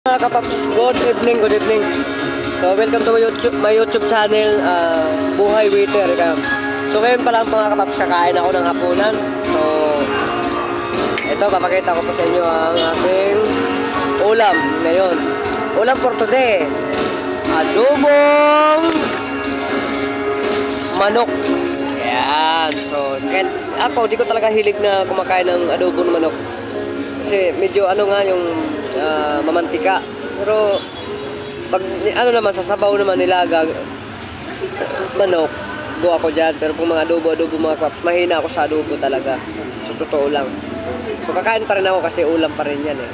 Mga kapaps, good evening, good evening. So welcome to my YouTube channel, Buhay Waiter. So ngayon pa lang mga kapaps, kakain ako ng hapunan. So ito, papakita ko po sa inyo ang aking ulam ngayon. Ulam for today, adobong manok. Yan. So ako, di ko talaga hilig na kumakain ng adobong manok. Kasi medyo ano nga yung mamantika. Pero pag ano naman sasabaw naman nilaga manok, go ako dyan. Pero kung mga adobo mga kapaps, mahina ako sa adobo talaga. So totoo lang. So kakain pa rin ako kasi ulam pa rin yan eh.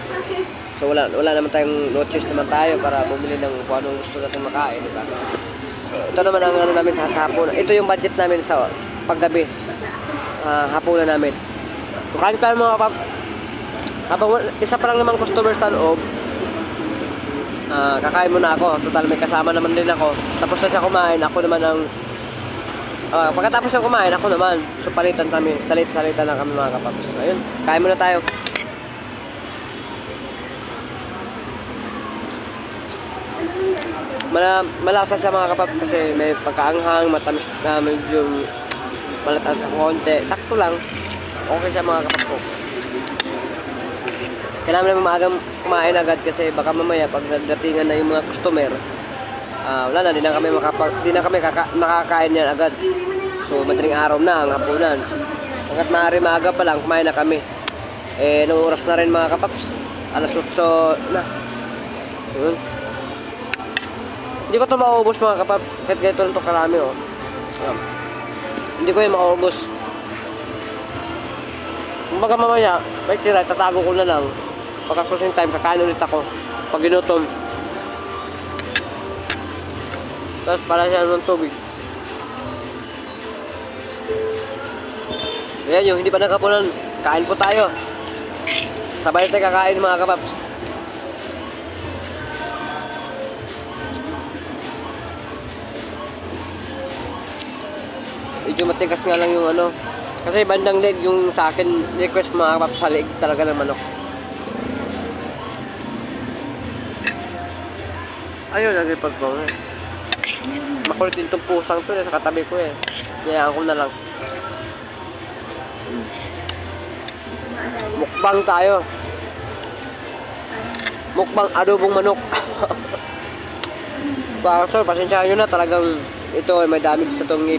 So wala naman tayong no choice naman tayo para bumili ng kung anong gusto natin makain, diba? So ito naman ang ano namin sa hapunan. Ito yung budget namin sa paggabi. Hapunan namin. So kain pa mga kapaps. Habang isa pa lang naman customer sa loob, kakain muna ako. Total may kasama naman din ako. Tapos na siya kumain, ako naman ang pagkatapos siya kumain, ako naman. So palitan kami, salitan lang kami mga kapaps. Ayun, kain muna tayo. Malasa siya mga kapaps kasi may pagkaanghang, matamis na medyo malatat ang konti. Sakto lang. Okay siya mga kapaps ko. Kailangan naman maagang kumain agad kasi baka mamaya pag nagdatingan na yung mga customer, wala na, di na kami makakain yan agad. So madaling araw na ang hapunan. Hanggat maaari maaga pa lang kumain na kami. Nung oras na rin mga kapaps, alas 8 na. Hindi ko ito maubos mga kapaps, kahit ganito ito karami oh. Hindi ko yung maubos. Kumbaga mamaya, may tira, tatago ko na lang. Pagka closing time, kakain ulit ako pag ginutom. Tapos para siya ng tubig. Ayan yung hindi pa nakapunan. Kain po tayo. Sabay tayo kakain mga kapaps. Medyo matigas nga lang yung ano. Kasi bandang leg yung sa akin request mga kapaps, sa leg talaga ng manok. Ayun, nagipag ko eh. Makulit din itong pusang to sa katabi ko eh. Kaya ako na lang. Mukbang tayo. Mukbang adobong manok. Pasensyahan nyo na, talagang ito ay may damage sa itong ngipin.